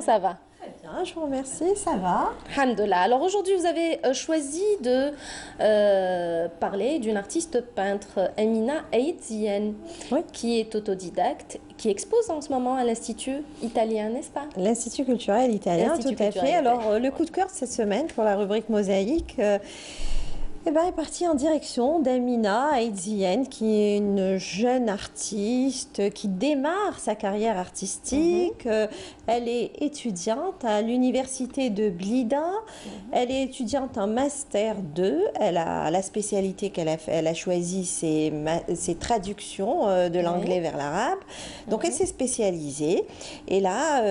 ça va? Très bien, je vous remercie, ça va. Alhamdoulilah. Alors aujourd'hui, vous avez choisi de parler d'une artiste peintre, Amina Aït-Ziane, Oui, qui est autodidacte, qui expose en ce moment à l'Institut italien, n'est-ce pas? l'Institut culturel italien, tout Institut à fait. culturel italien. Alors, le coup de cœur de cette semaine pour la rubrique Mosaïque est parti en direction d'Amina Aït-Ziane, qui est une jeune artiste qui démarre sa carrière artistique. Elle est étudiante à l'université de Blida. Elle est étudiante en Master 2. Elle a la spécialité qu'elle a fait, elle a choisi, c'est traduction de l'anglais vers l'arabe. Donc elle s'est spécialisée. Et là,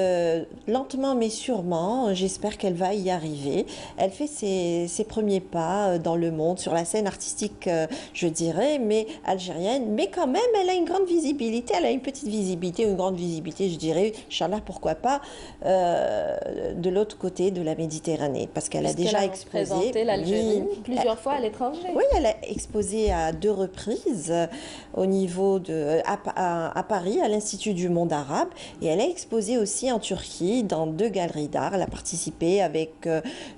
lentement mais sûrement, j'espère qu'elle va y arriver. Elle fait ses premiers pas dans le monde, sur la scène artistique, je dirais, mais algérienne. Mais quand même, elle a une grande visibilité. Elle a une petite visibilité, une grande visibilité, je dirais. Inch'Allah, pourquoi pas, de l'autre côté de la Méditerranée. Parce qu'elle a Puisqu'elle déjà a exposé. représenté l'Algérie Oui, plusieurs fois à l'étranger. oui, elle a exposé à 2 reprises au niveau à Paris, à l'Institut du monde arabe, et elle a exposé aussi en Turquie dans 2 galeries d'art. Elle a participé avec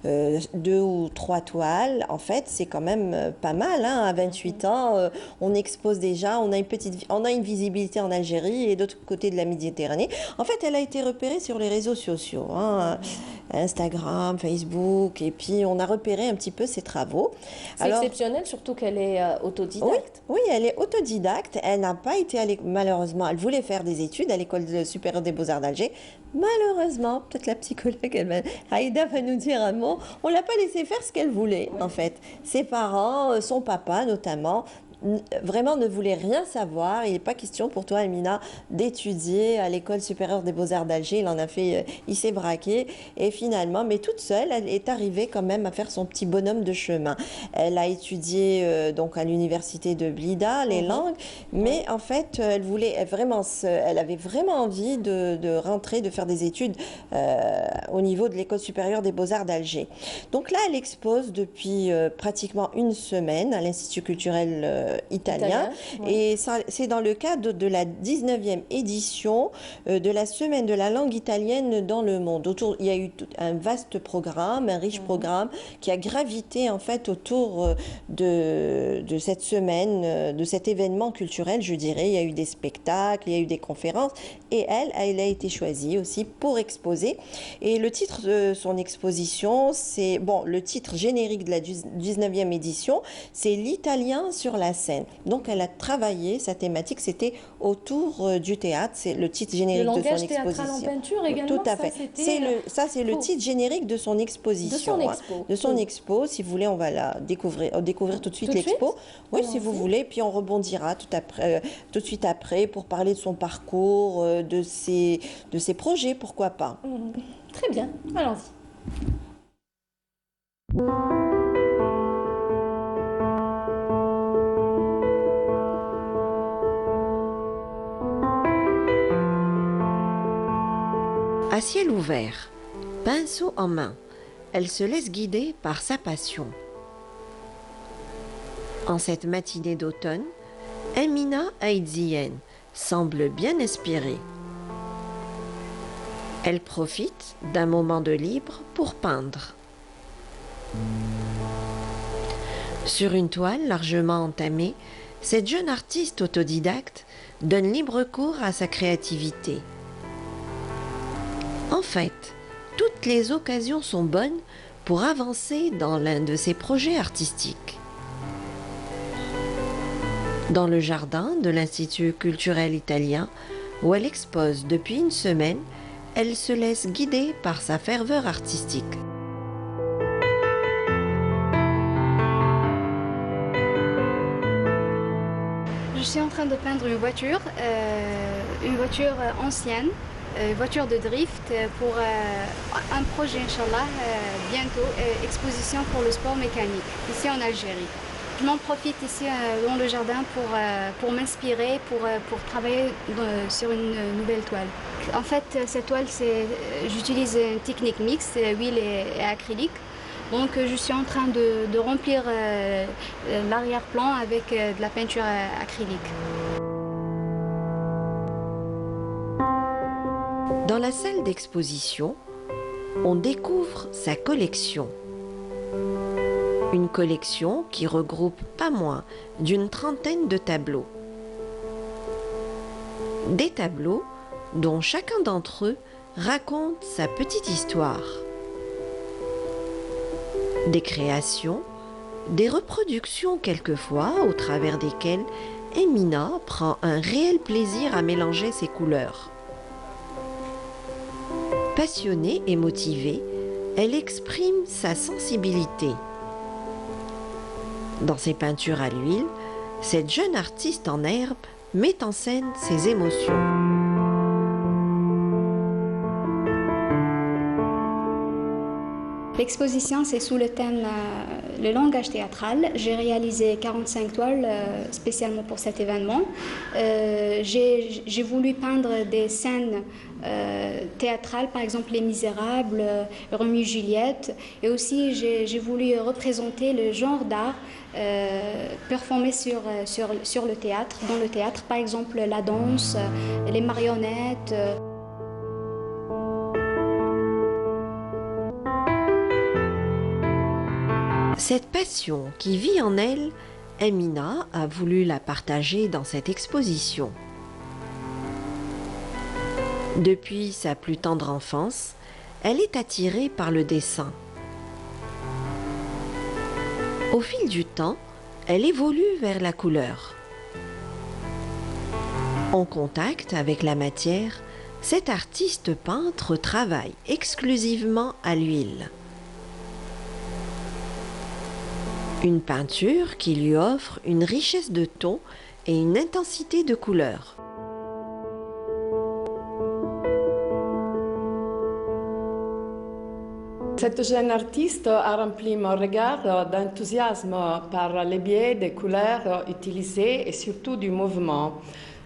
2 ou 3 toiles. En fait, c'est quand même pas mal, hein, à 28 ans, on expose déjà, on a une visibilité en Algérie et d'autre côté de la Méditerranée. En fait, elle a été repérée sur les réseaux sociaux, hein, Instagram, Facebook, et puis on a repéré un petit peu ses travaux. C'est exceptionnel, surtout qu'elle est Oui, autodidacte. oui, elle est autodidacte. Elle n'a pas été malheureusement, elle voulait faire des études à l'école supérieure des beaux-arts d'Alger. Malheureusement, peut-être la psychologue, Aïda va nous dire un mot, on l'a pas laissé faire ce qu'elle voulait, en fait. Ses parents, son papa notamment, vraiment ne voulait rien savoir. Il n'est pas question pour toi, Amina, d'étudier à l'école supérieure des beaux-arts d'Alger. Il en a fait, il s'est braqué. Et finalement, mais toute seule, elle est arrivée quand même à faire son petit bonhomme de chemin. Elle a étudié donc à l'université de Blida les langues, mais en fait, elle avait vraiment envie de rentrer, de faire des études au niveau de l'école supérieure des beaux-arts d'Alger. Donc là, elle expose depuis pratiquement une semaine à l'Institut culturel italien. Et c'est dans le cadre de la 19e édition de la semaine de la langue italienne dans le monde. Il y a eu un vaste programme, un riche programme qui a gravité en fait autour de cette semaine, de cet événement culturel, je dirais. Il y a eu des spectacles, il y a eu des conférences, et elle a été choisie aussi pour exposer. Et le titre de son exposition, c'est, bon, le titre générique de la 19e édition, c'est l'italien sur la scène. Donc elle a travaillé, sa thématique, c'était autour du théâtre. C'est le titre générique de son exposition. Le langage théâtral en peinture également, tout à fait. C'est le titre générique de son exposition. De son expo. De son expo. Si vous voulez, on va la découvrir tout de suite l'expo. Oui, si vous voulez. Puis on rebondira tout de suite après pour parler de son parcours, de ses projets, pourquoi pas. Très bien, allons-y. À ciel ouvert, pinceau en main, elle se laisse guider par sa passion. En cette matinée d'automne, Amina Aït-Ziane semble bien inspirée. Elle profite d'un moment de libre pour peindre. Sur une toile largement entamée, cette jeune artiste autodidacte donne libre cours à sa créativité. En fait, toutes les occasions sont bonnes pour avancer dans l'un de ses projets artistiques. Dans le jardin de l'Institut culturel italien, où elle expose depuis une semaine, elle se laisse guider par sa ferveur artistique. Je suis en train de peindre une voiture ancienne, une voiture de drift pour un projet, Inch'Allah, bientôt, exposition pour le sport mécanique, ici en Algérie. Je m'en profite ici dans le jardin pour m'inspirer, pour travailler sur une nouvelle toile. En fait, cette toile, j'utilise une technique mixte, huile et acrylique. Donc je suis en train de remplir l'arrière-plan avec de la peinture acrylique. Dans la salle d'exposition, on découvre sa collection. Une collection qui regroupe pas moins d'une trentaine de tableaux. Des tableaux dont chacun d'entre eux raconte sa petite histoire. Des créations, des reproductions quelquefois au travers desquelles Emina prend un réel plaisir à mélanger ses couleurs. Passionnée et motivée, elle exprime sa sensibilité. Dans ses peintures à l'huile, cette jeune artiste en herbe met en scène ses émotions. L'exposition, c'est sous le thème le langage théâtral. J'ai réalisé 45 toiles spécialement pour cet événement. J'ai voulu peindre des scènes théâtrales, par exemple Les Misérables, Roméo et Juliette. Et aussi, j'ai voulu représenter le genre d'art performé sur le théâtre, dans le théâtre, par exemple la danse, les marionnettes. Cette passion qui vit en elle, Emina a voulu la partager dans cette exposition. Depuis sa plus tendre enfance, elle est attirée par le dessin. Au fil du temps, elle évolue vers la couleur. En contact avec la matière, cet artiste peintre travaille exclusivement à l'huile. Une peinture qui lui offre une richesse de tons et une intensité de couleurs. Cette jeune artiste a rempli mon regard d'enthousiasme par les biais des couleurs utilisées et surtout du mouvement.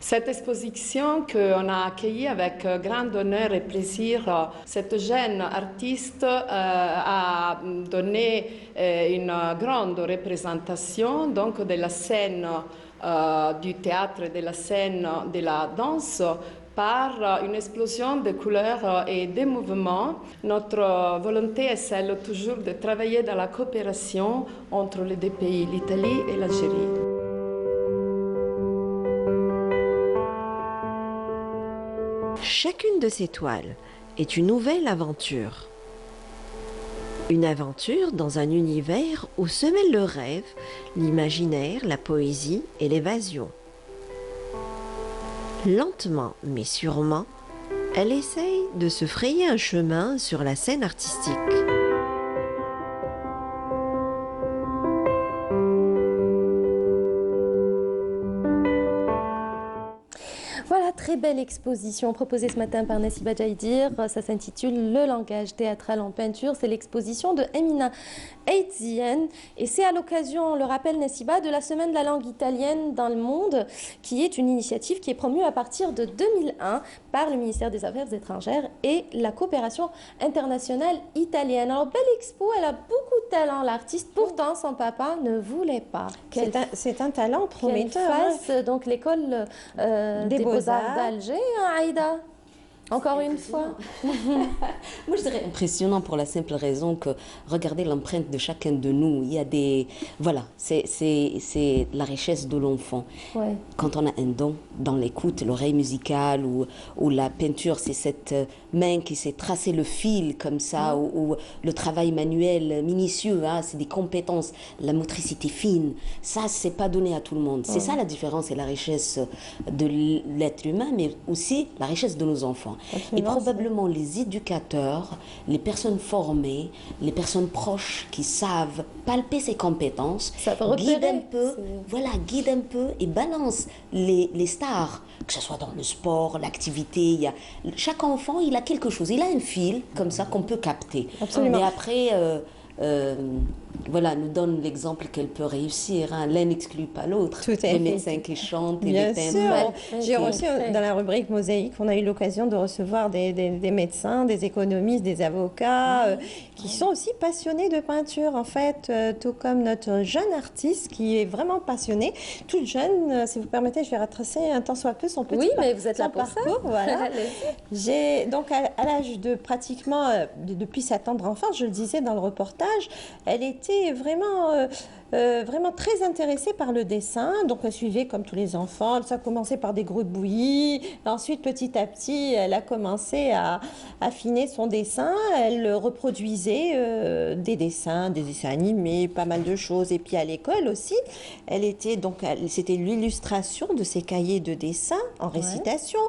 Cette exposition qu'on a accueillie avec grand honneur et plaisir, cette jeune artiste a donné une grande représentation donc, de la scène du théâtre et de la scène de la danse par une explosion de couleurs et de mouvements. Notre volonté est celle toujours de travailler dans la coopération entre les deux pays, l'Italie et l'Algérie. Chacune de ces toiles est une nouvelle aventure. Une aventure dans un univers où se mêlent le rêve, l'imaginaire, la poésie et l'évasion. Lentement mais sûrement, elle essaye de se frayer un chemin sur la scène artistique. Voilà, très belle exposition proposée ce matin par Nessiba Jaïdir. Ça s'intitule Le langage théâtral en peinture. C'est l'exposition de Emina Eitzian. Et c'est à l'occasion, on le rappelle Nessiba, de la Semaine de la langue italienne dans le monde, qui est une initiative qui est promue à partir de 2001 par le ministère des Affaires étrangères et la coopération internationale italienne. Alors, belle expo, elle a beaucoup de talent, l'artiste. Pourtant, son papa ne voulait pas C'est un talent qu'elle prometteur. fasse donc l'école des Beaux-Arts d'Alger, hein, Aïda. Encore une fois. Moi, je dirais impressionnant pour la simple raison que, regardez l'empreinte de chacun de nous. Il y a des... Voilà, c'est la richesse de l'enfant. Ouais. Quand on a un don dans l'écoute, l'oreille musicale ou la peinture, c'est cette main qui sait tracer le fil comme ça, ou le travail manuel minutieux, hein, c'est des compétences, la motricité fine. Ça, c'est pas donné à tout le monde. C'est ça la différence et la richesse de l'être humain, mais aussi la richesse de nos enfants. Et probablement les éducateurs, les personnes formées, les personnes proches qui savent palper ces compétences, guident un peu, guident un peu et balancent les stars, que ce soit dans le sport, l'activité. Chaque enfant, il a quelque chose, il a un fil comme ça qu'on peut capter. Absolument. Mais après, voilà, nous donne l'exemple qu'elle peut réussir. Hein. L'un n'exclut pas l'autre. Tout à Les fait. médecins qui chantent et Bien les sûr. peintres. J'ai reçu dans la rubrique Mosaïque, on a eu l'occasion de recevoir des médecins, des économistes, des avocats qui sont aussi passionnés de peinture en fait, tout comme notre jeune artiste qui est vraiment passionné, toute jeune. Si vous permettez, je vais retracer un tant soit peu son petit Oui, mais vous êtes là son pour ça. parcours. Voilà. Allez. J'ai donc à l'âge de pratiquement depuis sa tendre enfance, je le disais dans le reportage, elle était vraiment très intéressée par le dessin, donc elle suivait comme tous les enfants. Ça a commencé par des gribouillis, ensuite petit à petit elle a commencé à affiner son dessin, elle reproduisait des dessins animés, pas mal de choses. Et puis à l'école aussi, c'était l'illustration de ses cahiers de dessin en récitation,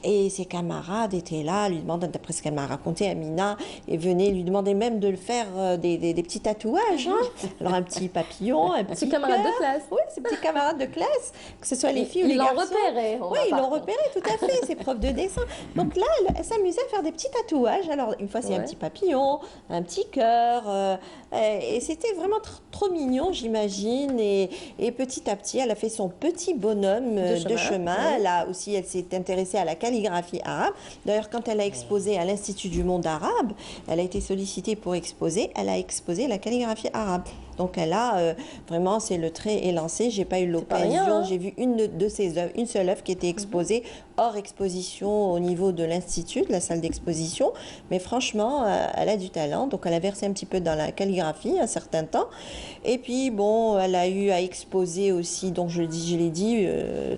et ses camarades étaient là, lui demandant, d'après ce qu'elle m'a raconté, Amina, et venait lui demander même de le faire des petits tatouages, hein. Alors un petit papillon, un petit camarade cœur. de classe. Oui, ses petits camarades de classe, que ce soit les filles ou les Ils l'ont garçons. repéré. Oui, ils l'ont repéré, tout à fait, ses profs de dessin. Donc là, elle s'amusait à faire des petits tatouages. Alors, une fois, c'est un petit papillon, un petit cœur. Et c'était vraiment trop mignon, j'imagine. Et petit à petit, elle a fait son petit bonhomme de chemin. Elle s'est intéressée à la calligraphie arabe. D'ailleurs, quand elle a exposé à l'Institut du monde arabe, elle a été sollicitée pour exposer. Elle a exposé la calligraphie arabe. Donc elle a vraiment, c'est le trait est lancé. J'ai pas eu l'occasion. J'ai vu une de ses œuvres, une seule œuvre qui était exposée hors exposition au niveau de l'institut, de la salle d'exposition. Mais franchement, elle a du talent. Donc elle a versé un petit peu dans la calligraphie un certain temps. Et puis bon, elle a eu à exposer aussi. Donc je l'ai dit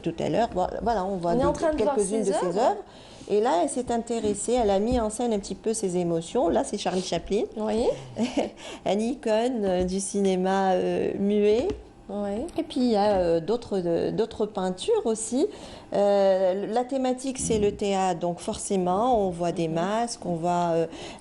tout à l'heure. Voilà, on voit quelques-unes de ses œuvres. Et là, elle s'est intéressée, elle a mis en scène un petit peu ses émotions. Là, c'est Charlie Chaplin, une icône du cinéma muet. Oui. Et puis, il y a d'autres peintures aussi. La thématique, c'est le théâtre, donc forcément, on voit des masques,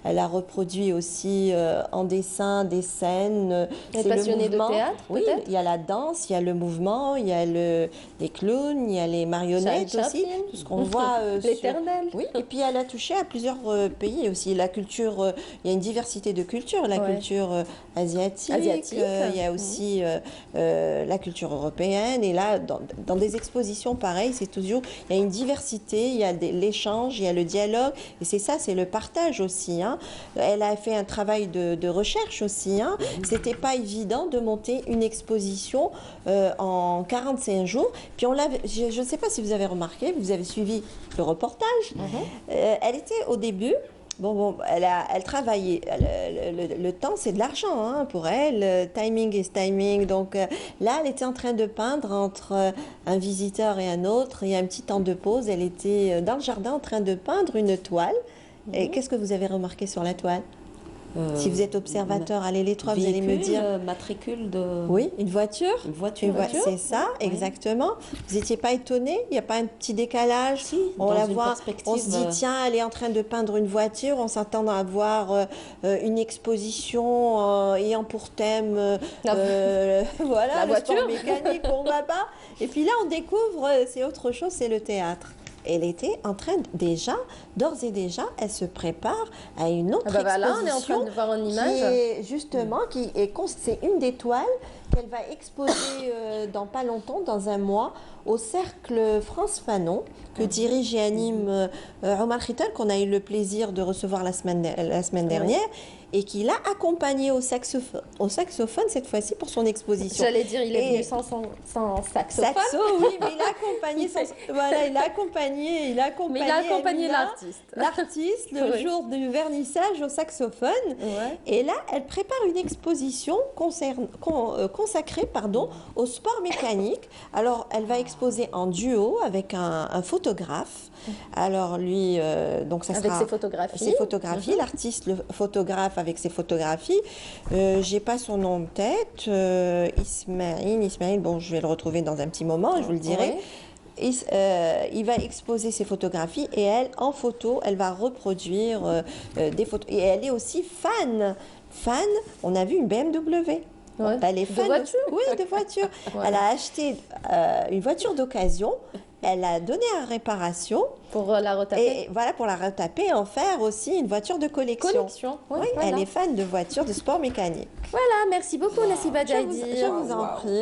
elle a reproduit aussi en dessin des scènes. Elle est passionnée de théâtre, oui, peut-être. il y a la danse, il y a le mouvement, il y a les clowns, il y a les marionnettes aussi, tout ce qu'on voit. L'éternel. Oui, et puis elle a touché à plusieurs pays aussi. La culture, il y a une diversité de cultures, la culture asiatique, il y a aussi la culture européenne. Et là, dans des expositions pareilles, il y a une diversité, il y a l'échange, il y a le dialogue, et c'est le partage aussi. Hein. Elle a fait un travail de recherche aussi. Hein. C'était pas évident de monter une exposition en 45 jours. Puis je ne sais pas si vous avez remarqué, vous avez suivi le reportage. Elle était au début. Elle travaillait. Le temps, c'est de l'argent hein, pour elle. Timing is timing. Donc là, elle était en train de peindre entre un visiteur et un autre. Il y a un petit temps de pause. Elle était dans le jardin en train de peindre une toile. Et qu'est-ce que vous avez remarqué sur la toile ? Si vous êtes observateur, allez les trois, vous allez me dire. Matricule de. Oui, une voiture. Une voiture. C'est ça, exactement. Vous n'étiez pas étonné? Il n'y a pas un petit décalage? Si, on la voit, perspective. on se dit tiens, elle est en train de peindre une voiture. On s'attend à voir une exposition ayant pour thème voilà, la le voiture. sport mécanique. On va pas. Et puis là, on découvre c'est autre chose, c'est le théâtre. Elle était en train d'ores et déjà, elle se prépare à une autre exposition. Là, on est en train de voir une image. Qui est justement, c'est une des toiles qu'elle va exposer dans pas longtemps, dans un mois, au Cercle France Fanon, que dirige et anime Omar Khital, qu'on a eu le plaisir de recevoir la semaine dernière, et qui l'a accompagné au saxophone cette fois-ci pour son exposition. J'allais dire, il est venu sans saxophone. Oui, mais il a accompagné il a accompagné l'artiste. L'artiste le jour du vernissage au saxophone. Ouais. Et là, elle prépare une exposition consacrée au sport mécanique. Alors, elle va exposer en duo avec un photographe. Alors lui, donc ça avec sera ses photographies. L'artiste, le photographe avec ses photographies. J'ai pas son nom de tête. Ismaël. Bon, je vais le retrouver dans un petit moment, je vous le dirai. Il va exposer ses photographies et elle, en photo, elle va reproduire des photos. Et elle est aussi fan. On a vu une BMW. Ouais. Elle est De fan voiture? Oui, de voiture. Ouais. Elle a acheté une voiture d'occasion. Elle l'a donnée en réparation. Pour la retaper. Et voilà, pour la retaper et en faire aussi une voiture de collection. Collection, ouais, Oui, voilà. elle est fan de voitures de sport mécanique. Voilà, merci beaucoup Nasiba Je vous Jaïdir. en prie.